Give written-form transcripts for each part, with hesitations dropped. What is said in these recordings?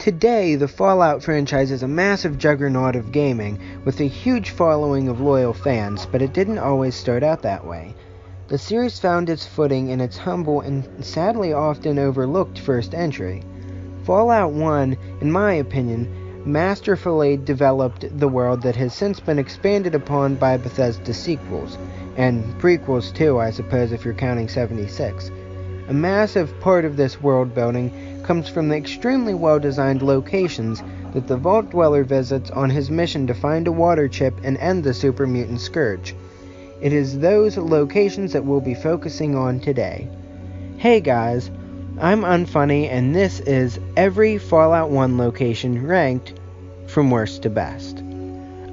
Today, the Fallout franchise is a massive juggernaut of gaming, with a huge following of loyal fans, but it didn't always start out that way. The series found its footing in its humble and sadly often overlooked first entry. Fallout 1, in my opinion, masterfully developed the world that has since been expanded upon by Bethesda's sequels, and prequels too, I suppose, if you're counting 76. A massive part of this world building comes from the extremely well-designed locations that the Vault Dweller visits on his mission to find a water chip and end the super mutant scourge. It is those locations that we'll be focusing on today. Hey guys, I'm Unfunny, and this is every Fallout 1 location ranked from worst to best.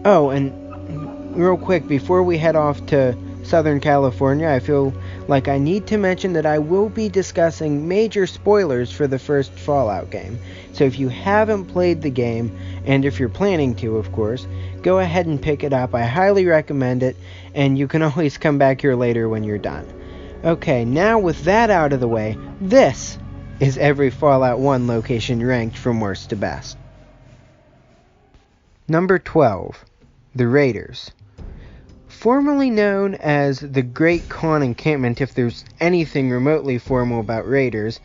Oh, and real quick, before we head off to Southern California, I feel like I need to mention that I will be discussing major spoilers for the first Fallout game. So if you haven't played the game, and if you're planning to, of course, go ahead and pick it up. I highly recommend it, and you can always come back here later when you're done. Okay, now with that out of the way, this is every Fallout 1 location ranked from worst to best. Number 12, the Raiders. Formerly known as the Great Khan Encampment, if there's anything remotely formal about raiders,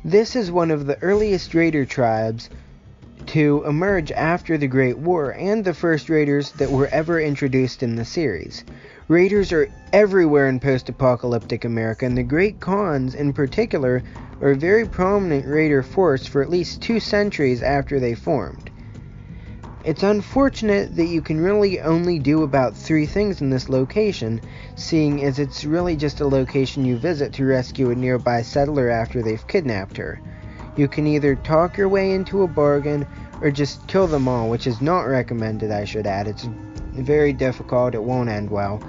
this is one of the earliest raider tribes to emerge after the Great War, and the first raiders that were ever introduced in the series. Raiders are everywhere in post-apocalyptic America, and the Great Khans in particular are a very prominent raider force for at least 2 centuries after they formed. It's unfortunate that you can really only do about 3 things in this location, seeing as it's really just a location you visit to rescue a nearby settler after they've kidnapped her. You can either talk your way into a bargain, or just kill them all, which is not recommended, I should add. It's very difficult, it won't end well.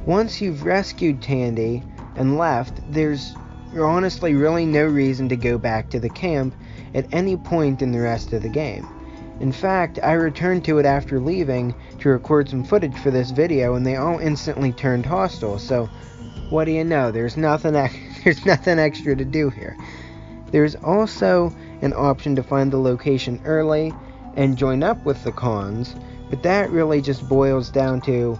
Once you've rescued Tandy and left, there's honestly really no reason to go back to the camp at any point in the rest of the game. In fact, I returned to it after leaving to record some footage for this video, and they all instantly turned hostile, so what do you know, there's nothing extra to do here. There's also an option to find the location early and join up with the Khans, but that really just boils down to,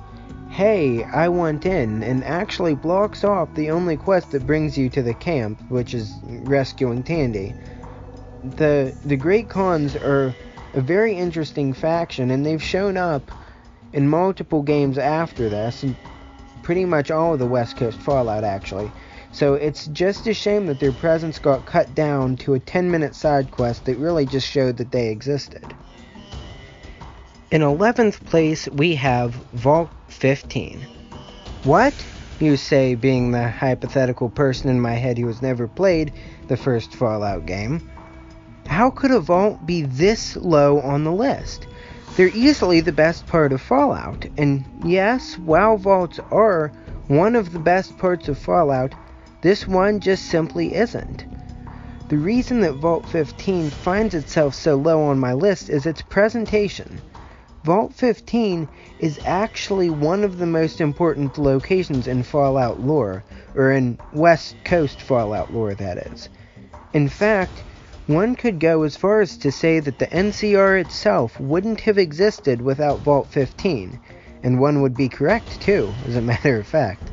hey, I want in, and actually blocks off the only quest that brings you to the camp, which is rescuing Tandy. The Great Khans are a very interesting faction, and they've shown up in multiple games after this, and pretty much all of the West Coast Fallout actually. So it's just a shame that their presence got cut down to a 10-minute side quest that really just showed that they existed. In 11th place, we have Vault 15. What? You say, being the hypothetical person in my head who has never played the first Fallout game. How could a vault be this low on the list? They're easily the best part of Fallout, and yes, while vaults are one of the best parts of Fallout, this one just simply isn't. The reason that Vault 15 finds itself so low on my list is its presentation. Vault 15 is actually one of the most important locations in Fallout lore, or in West Coast Fallout lore, that is. In fact, one could go as far as to say that the NCR itself wouldn't have existed without Vault 15, and one would be correct too, as a matter of fact.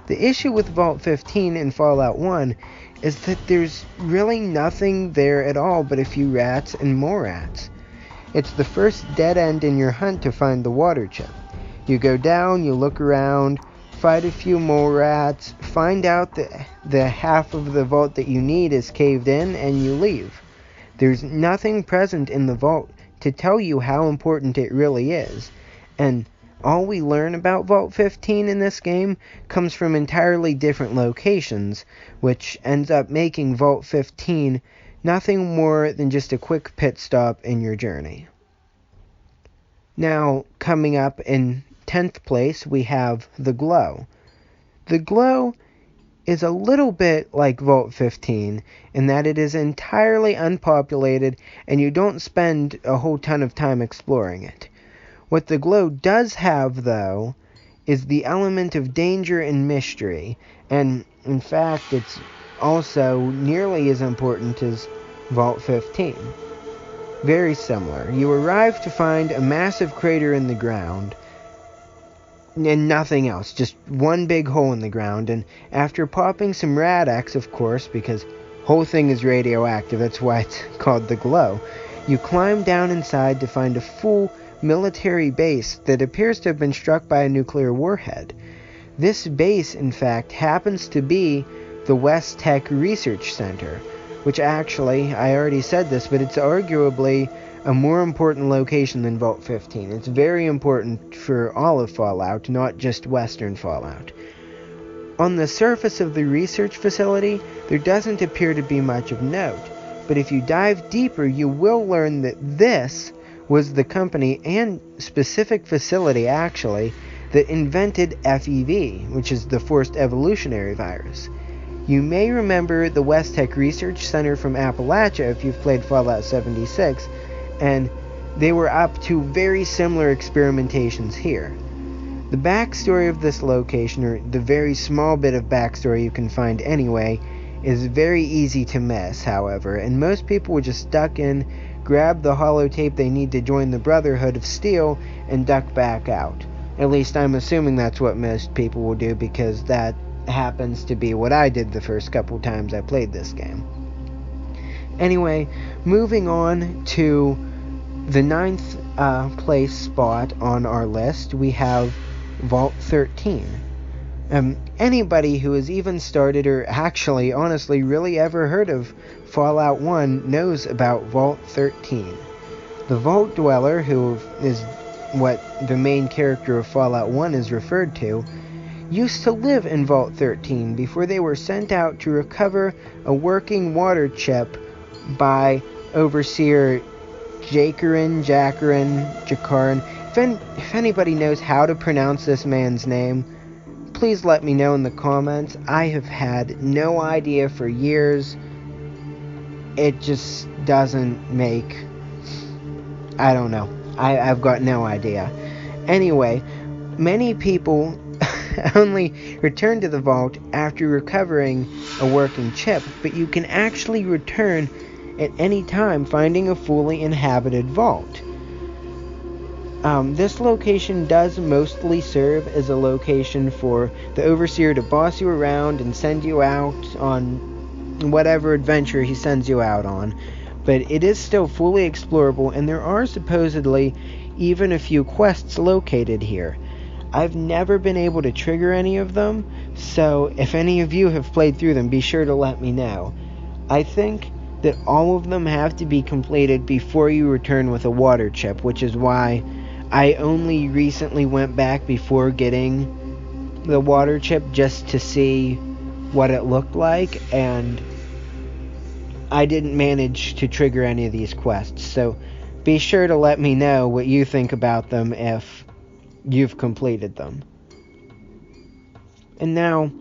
The issue with Vault 15 in Fallout 1 is that there's really nothing there at all but a few rats and more rats. It's the first dead end in your hunt to find the water chip. You go down, you look around, fight a few more rats, find out that the half of the vault that you need is caved in, and you leave. There's nothing present in the vault to tell you how important it really is, and all we learn about Vault 15 in this game comes from entirely different locations, which ends up making Vault 15 nothing more than just a quick pit stop in your journey. Now, coming up in 10th place, we have The Glow. The Glow is a little bit like Vault 15 in that it is entirely unpopulated and you don't spend a whole ton of time exploring it. What The Glow does have, though, is the element of danger and mystery, and in fact it's also nearly as important as Vault 15. very similar. You arrive to find a massive crater in the ground, and nothing else, just one big hole in the ground, and after popping some Rad-X, of course, because whole thing is radioactive, that's why it's called the Glow, you climb down inside to find a full military base that appears to have been struck by a nuclear warhead. This base, in fact, happens to be the West Tech Research Center, which actually, I already said this, but it's arguably a more important location than Vault 15. It's very important for all of Fallout, not just Western Fallout. On the surface of the research facility, there doesn't appear to be much of note, but if you dive deeper, you will learn that this was the company and specific facility, actually, that invented FEV, which is the Forced Evolutionary Virus. You may remember the West Tech Research Center from Appalachia if you've played Fallout 76, and they were up to very similar experimentations here. The backstory of this location, or the very small bit of backstory you can find anyway, is very easy to miss, however, and most people will just duck in, grab the holotape they need to join the Brotherhood of Steel, and duck back out. At least I'm assuming that's what most people will do, because that happens to be what I did the first couple times I played this game. Anyway, moving on to the 9th place spot on our list, we have Vault 13. Anybody who has even started, or actually, honestly, really ever heard of Fallout 1 knows about Vault 13. The Vault Dweller, who is what the main character of Fallout 1 is referred to, used to live in Vault 13 before they were sent out to recover a working water chip by Overseer Jakarin. If anybody knows how to pronounce this man's name, please let me know in the comments. I have had no idea for years. It just doesn't make... I don't know. I've got no idea. Anyway, many people only return to the vault after recovering a working chip, but you can actually return at any time, finding a fully inhabited vault. This location does mostly serve as a location for the Overseer to boss you around and send you out on whatever adventure he sends you out on, but it is still fully explorable, and there are supposedly even a few quests located here. I've never been able to trigger any of them, so if any of you have played through them, be sure to let me know. I think that all of them have to be completed before you return with a water chip, which is why I only recently went back before getting the water chip just to see what it looked like, and I didn't manage to trigger any of these quests, so be sure to let me know what you think about them if you've completed them. And now,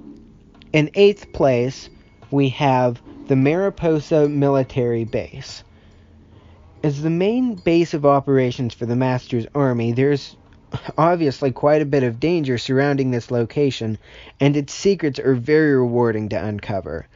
in 8th place, we have the Mariposa military base. As the main base of operations for the Master's army, there's obviously quite a bit of danger surrounding this location, and its secrets are very rewarding to uncover.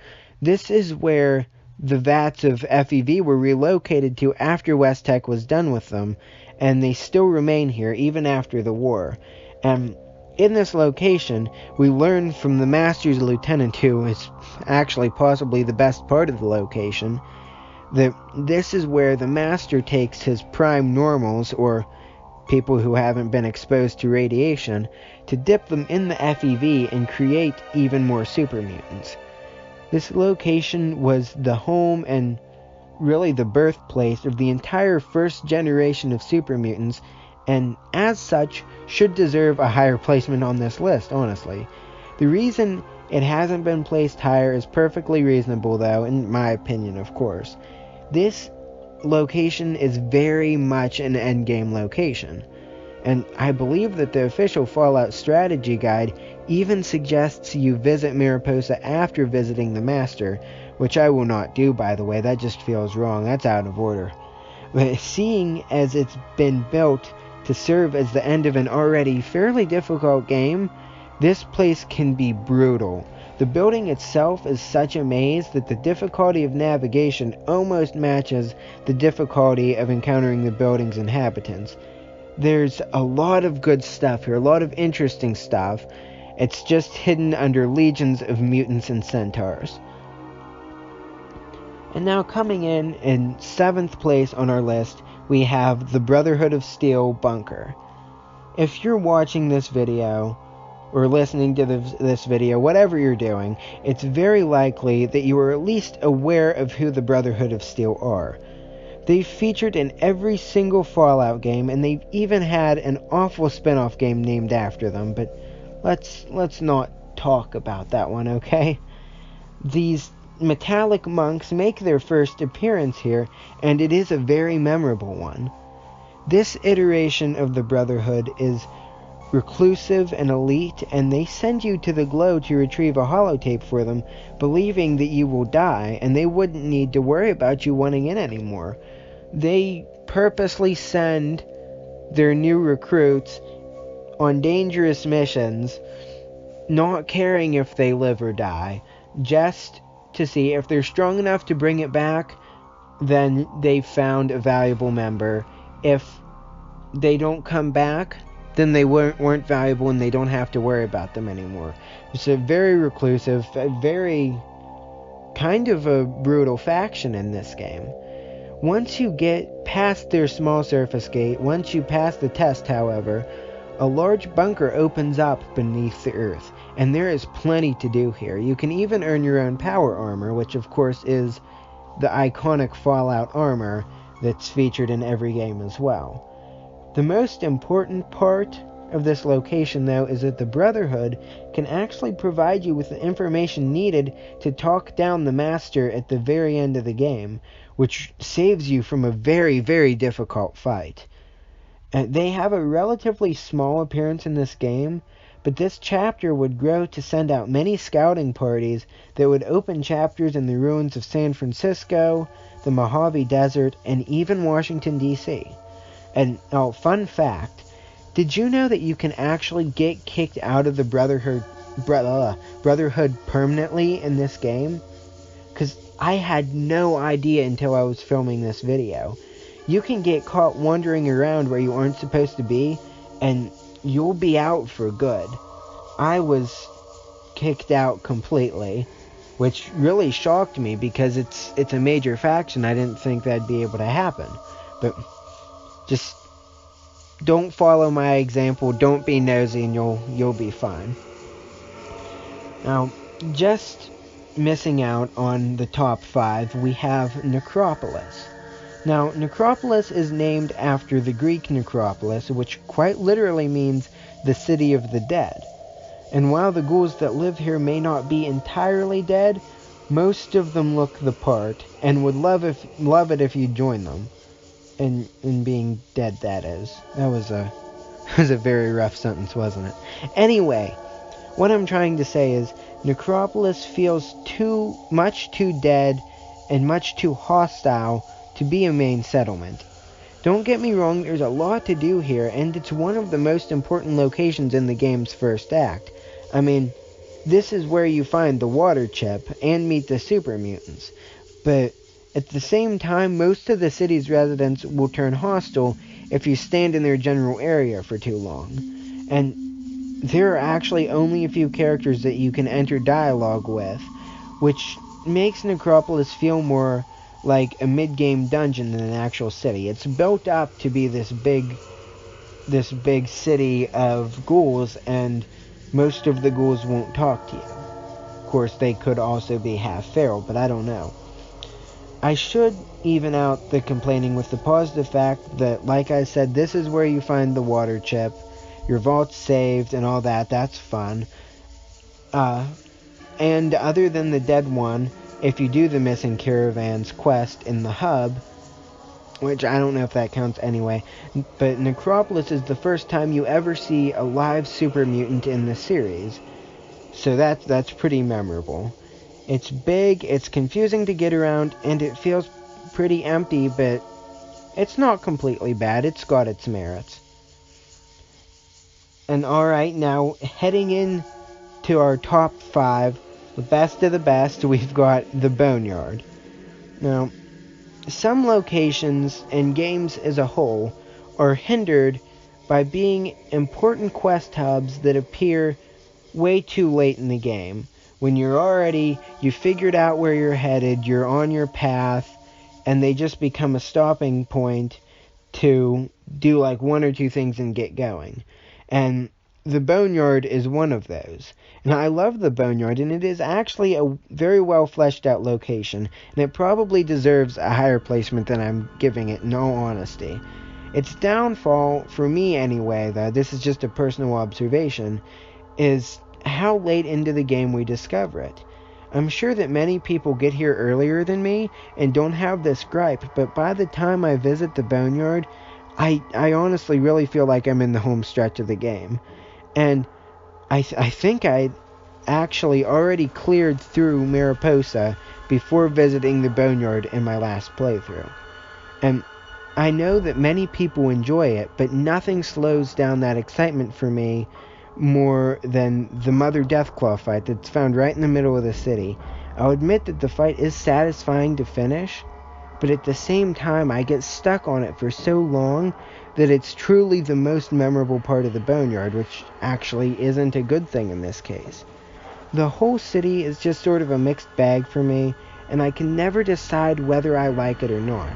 This is where the vats of FEV were relocated to after West Tech was done with them, and they still remain here even after the war. And in this location, we learn from the Master's lieutenant, who is actually possibly the best part of the location, that this is where the Master takes his prime normals, or people who haven't been exposed to radiation, to dip them in the FEV and create even more super mutants. This location was the home and really the birthplace of the entire first generation of super mutants, and as such should deserve a higher placement on this list, honestly. The reason it hasn't been placed higher is perfectly reasonable, though, in my opinion, of course. This location is very much an endgame location, and I believe that the official Fallout strategy guide even suggests you visit Mariposa after visiting the Master, which I will not do, by the way. That just feels wrong. That's out of order. But seeing as it's been built to serve as the end of an already fairly difficult game, this place can be brutal. The building itself is such a maze that the difficulty of navigation almost matches the difficulty of encountering the building's inhabitants. There's a lot of good stuff here, a lot of interesting stuff. It's just hidden under legions of mutants and centaurs. And now coming in 7th place on our list, we have the Brotherhood of Steel Bunker. If you're watching this video, or listening to this video, whatever you're doing, it's very likely that you are at least aware of who the Brotherhood of Steel are. They've featured in every single Fallout game, and they've even had an awful spin-off game named after them, but let's not talk about that one, okay? These metallic monks make their first appearance here, and it is a very memorable one. This iteration of the Brotherhood is reclusive and elite, and they send you to the glow to retrieve a holotape for them, believing that you will die, and they wouldn't need to worry about you wanting in anymore. They purposely send their new recruits on dangerous missions, not caring if they live or die, just to see if they're strong enough to bring it back, then they've found a valuable member. If they don't come back, then they weren't valuable and they don't have to worry about them anymore. It's a very reclusive, a very kind of a brutal faction in this game. Once you get past their small surface gate, once you pass the test, however, a large bunker opens up beneath the earth, and there is plenty to do here. You can even earn your own power armor, which of course is the iconic Fallout armor that's featured in every game as well. The most important part of this location, though, is that the Brotherhood can actually provide you with the information needed to talk down the Master at the very end of the game, which saves you from a very, very difficult fight. They have a relatively small appearance in this game, but this chapter would grow to send out many scouting parties that would open chapters in the ruins of San Francisco, the Mojave Desert, and even Washington, D.C. And, fun fact, did you know that you can actually get kicked out of the Brotherhood permanently in this game? Because I had no idea until I was filming this video. You can get caught wandering around where you aren't supposed to be, and you'll be out for good. I was kicked out completely, which really shocked me because it's a major faction. I didn't think that'd be able to happen. But just don't follow my example, don't be nosy, and you'll be fine. Now, just missing out on the top 5, we have Necropolis. Now, Necropolis is named after the Greek necropolis, which quite literally means the city of the dead. And while the ghouls that live here may not be entirely dead, most of them look the part, and would love it if you join them. In being dead, that is. That was a very rough sentence, wasn't it? Anyway, what I'm trying to say is, Necropolis feels much too dead and much too hostile to be a main settlement. Don't get me wrong, there's a lot to do here, and it's one of the most important locations in the game's first act. I mean, this is where you find the water chip and meet the super mutants. But at the same time, most of the city's residents will turn hostile if you stand in their general area for too long. And there are actually only a few characters that you can enter dialogue with, which makes Necropolis feel more like a mid-game dungeon than an actual city. It's built up to be this big city of ghouls, and most of the ghouls won't talk to you. Of course, they could also be half feral, but I don't know. I should even out the complaining with the positive fact that, like I said, this is where you find the water chip, your vault's saved, and all that. That's fun. And other than the dead one, if you do the missing caravans quest in the hub, which I don't know if that counts anyway, but Necropolis is the first time you ever see a live super mutant in the series, so that's pretty memorable. It's big, it's confusing to get around, and it feels pretty empty, but it's not completely bad. It's got its merits. And alright, now heading in to our top 5, The best of the best, we've got the Boneyard. Now, some locations and games as a whole are hindered by being important quest hubs that appear way too late in the game. When you figured out where you're headed, you're on your path, and they just become a stopping point to do like one or two things and get going. And the Boneyard is one of those. And I love the Boneyard, and it is actually a very well fleshed out location, and it probably deserves a higher placement than I'm giving it, in all honesty. Its downfall, for me anyway, though, this is just a personal observation, is how late into the game we discover it. I'm sure that many people get here earlier than me and don't have this gripe, but by the time I visit the Boneyard, I honestly really feel like I'm in the home stretch of the game. And I think I actually already cleared through Mariposa before visiting the Boneyard in my last playthrough. And I know that many people enjoy it, but nothing slows down that excitement for me more than the Mother Deathclaw fight that's found right in the middle of the city. I'll admit that the fight is satisfying to finish, but at the same time I get stuck on it for so long that it's truly the most memorable part of the Boneyard, which actually isn't a good thing in this case. The whole city is just sort of a mixed bag for me, and I can never decide whether I like it or not.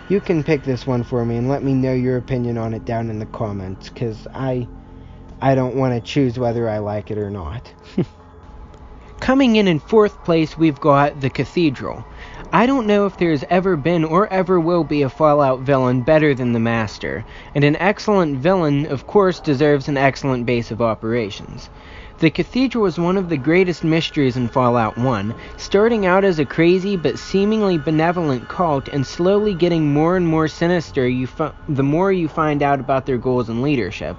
You can pick this one for me and let me know your opinion on it down in the comments, because I don't want to choose whether I like it or not. Coming in fourth place, we've got the Cathedral. I don't know if there's ever been or ever will be a Fallout villain better than the Master, and an excellent villain, of course, deserves an excellent base of operations. The Cathedral is one of the greatest mysteries in Fallout 1, starting out as a crazy but seemingly benevolent cult and slowly getting more and more sinister the more you find out about their goals and leadership.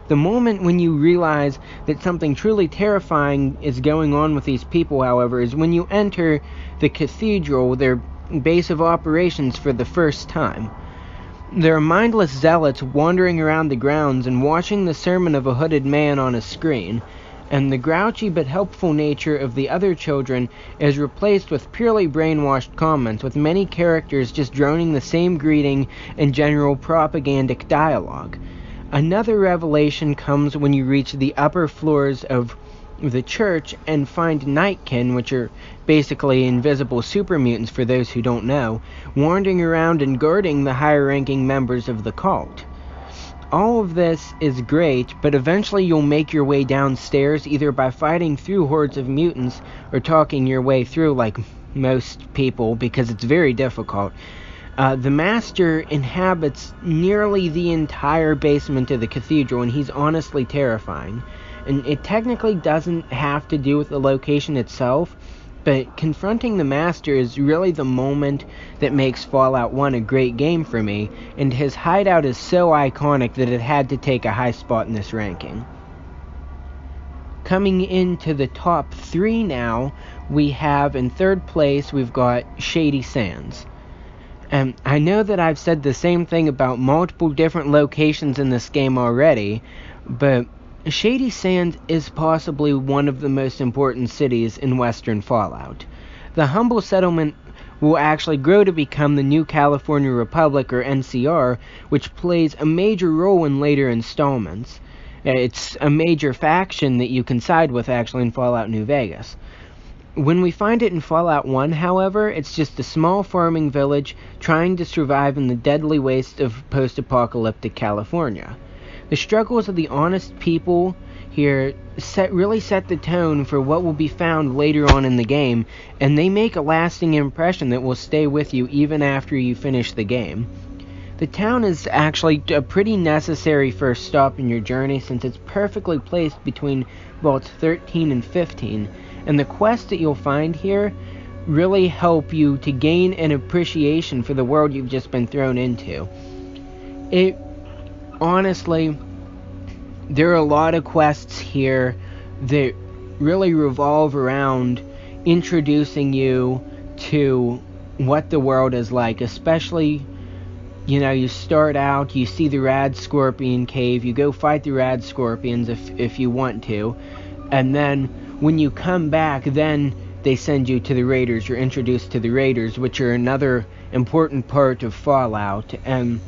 The moment when you realize that something truly terrifying is going on with these people, however, is when you enter the Cathedral, their base of operations, for the first time. There are mindless zealots wandering around the grounds and watching the sermon of a hooded man on a screen, and the grouchy but helpful nature of the other children is replaced with purely brainwashed comments, with many characters just droning the same greeting and general propagandic dialogue. Another revelation comes when you reach the upper floors of the church and find Nightkin, which are basically invisible super mutants for those who don't know, wandering around and guarding the higher-ranking members of the cult. All of this is great, but eventually you'll make your way downstairs either by fighting through hordes of mutants or talking your way through like most people, because it's very difficult. The Master inhabits nearly the entire basement of the Cathedral, and he's honestly terrifying. And it technically doesn't have to do with the location itself, but confronting the Master is really the moment that makes Fallout 1 a great game for me, and his hideout is so iconic that it had to take a high spot in this ranking. Coming into the top 3 now, we have in third place, we've got Shady Sands. And I know that I've said the same thing about multiple different locations in this game already, but Shady Sands is possibly one of the most important cities in Western Fallout. The humble settlement will actually grow to become the New California Republic, or NCR, which plays a major role in later installments. It's a major faction that you can side with actually in Fallout New Vegas. When we find it in Fallout 1, however, it's just a small farming village trying to survive in the deadly waste of post-apocalyptic California. The struggles of the honest people here really set the tone for what will be found later on in the game, and they make a lasting impression that will stay with you even after you finish the game. The town is actually a pretty necessary first stop in your journey, since it's perfectly placed between vaults 13 and 15, and the quests that you'll find here really help you to gain an appreciation for the world you've just been thrown into. Honestly, there are a lot of quests here that really revolve around introducing you to what the world is like, especially, you start out, you see the Rad Scorpion Cave, you go fight the Rad Scorpions if you want to, and then when you come back, then they send you to the Raiders. You're introduced to the Raiders, which are another important part of Fallout. And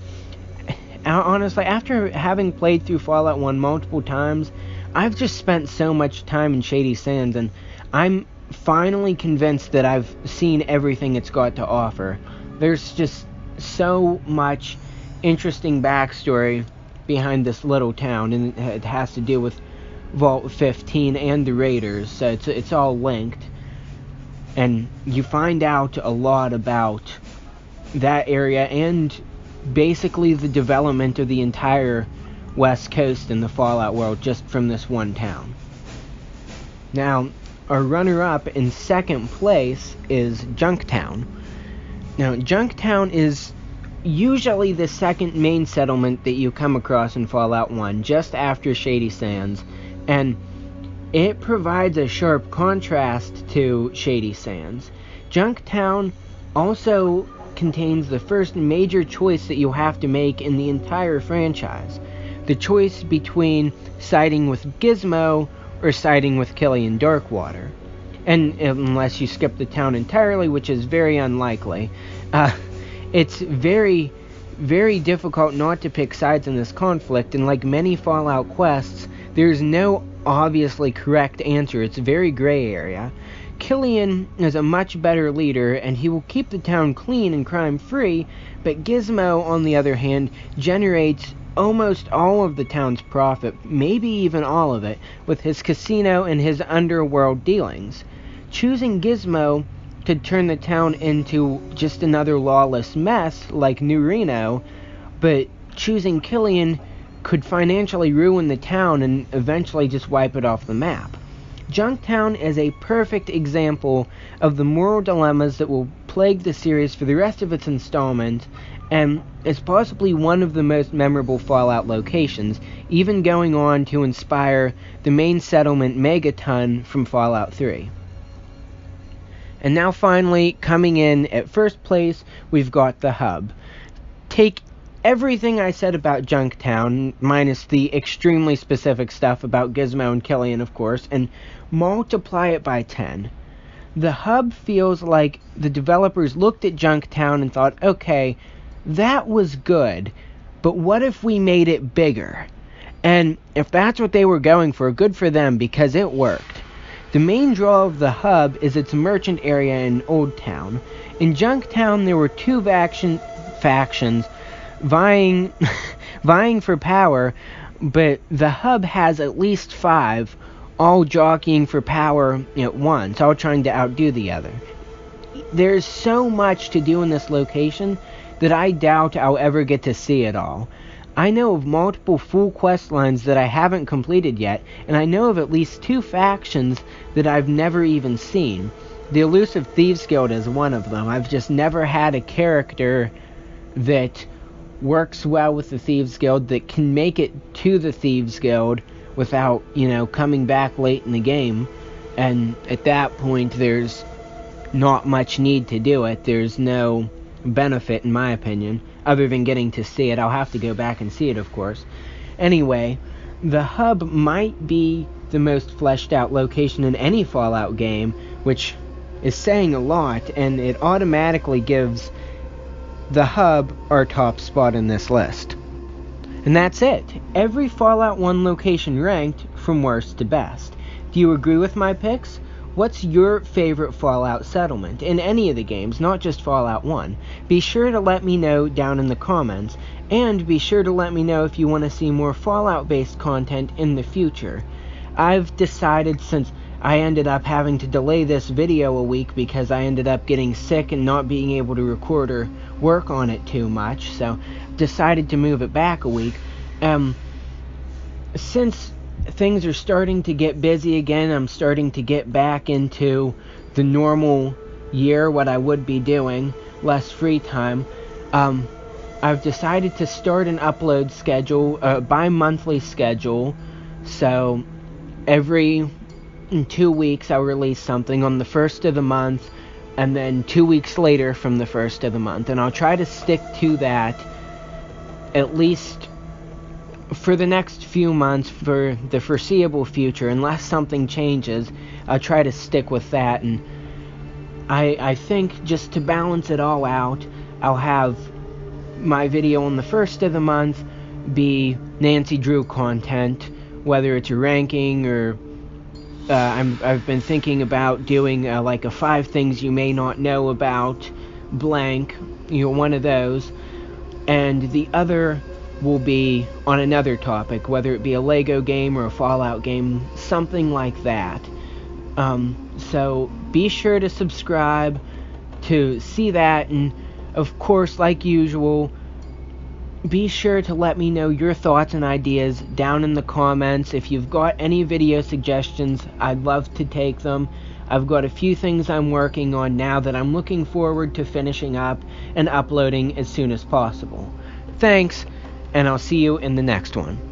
honestly, after having played through Fallout 1 multiple times, I've just spent so much time in Shady Sands, and I'm finally convinced that I've seen everything it's got to offer. There's just so much interesting backstory behind this little town, and it has to do with Vault 15 and the Raiders, so it's all linked. And you find out a lot about that area and basically the development of the entire West Coast in the Fallout world just from this one town. Now, our runner-up in second place is Junktown. Now, Junktown is usually the second main settlement that you come across in Fallout 1, just after Shady Sands, and it provides a sharp contrast to Shady Sands. Junktown also contains the first major choice that you have to make in the entire franchise. The choice between siding with Gizmo or siding with Killian Darkwater. And unless you skip the town entirely, which is very unlikely, it's very, very difficult not to pick sides in this conflict, and like many Fallout quests, there's no obviously correct answer. It's a very gray area. Killian is a much better leader, and he will keep the town clean and crime-free, but Gizmo, on the other hand, generates almost all of the town's profit, maybe even all of it, with his casino and his underworld dealings. Choosing Gizmo could turn the town into just another lawless mess like New Reno, but choosing Killian could financially ruin the town and eventually just wipe it off the map. Junktown is a perfect example of the moral dilemmas that will plague the series for the rest of its installments, and is possibly one of the most memorable Fallout locations, even going on to inspire the main settlement Megaton from Fallout 3. And now finally, coming in at first place, we've got the Hub. Take everything I said about Junktown, minus the extremely specific stuff about Gizmo and Killian, of course, and multiply it by 10. The Hub feels like the developers looked at Junktown and thought, okay, that was good, but what if we made it bigger? And if that's what they were going for, good for them, because it worked. The main draw of the Hub is its merchant area in Old Town. In Junktown, there were two factions vying for power, but the Hub has at least 5, all jockeying for power at once, all trying to outdo the other. There's so much to do in this location that I doubt I'll ever get to see it all. I know of multiple full quest lines that I haven't completed yet, and I know of at least 2 factions that I've never even seen. The Elusive Thieves Guild is one of them. I've just never had a character that works well with the Thieves Guild, that can make it to the Thieves Guild without, coming back late in the game. And at that point, there's not much need to do it. There's no benefit, in my opinion, other than getting to see it. I'll have to go back and see it, of course. Anyway, the Hub might be the most fleshed out location in any Fallout game, which is saying a lot, and it automatically gives the Hub our top spot in this list. And that's it. Every Fallout 1 location ranked from worst to best. Do you agree with my picks? What's your favorite Fallout settlement in any of the games, not just Fallout 1? Be sure to let me know down in the comments, and be sure to let me know if you want to see more Fallout-based content in the future. I've decided, since I ended up having to delay this video a week because I ended up getting sick and not being able to record or work on it too much, so decided to move it back a week. Since things are starting to get busy again, I'm starting to get back into the normal year, what I would be doing, less free time. I've decided to start an upload schedule, bi-monthly schedule, so every 2 weeks I'll release something on the first of the month, and then 2 weeks later from the first of the month, and I'll try to stick to that at least for the next few months, for the foreseeable future. Unless something changes, I'll try to stick with that, and I think just to balance it all out, I'll have my video on the first of the month be Nancy Drew content, whether it's a ranking or I've been thinking about doing like a 5 things you may not know about blank, one of those, and the other will be on another topic, whether it be a Lego game or a Fallout game, something like that. So be sure to subscribe to see that, and of course, like usual, be sure to let me know your thoughts and ideas down in the comments. If you've got any video suggestions, I'd love to take them. I've got a few things I'm working on now that I'm looking forward to finishing up and uploading as soon as possible. Thanks, and I'll see you in the next one.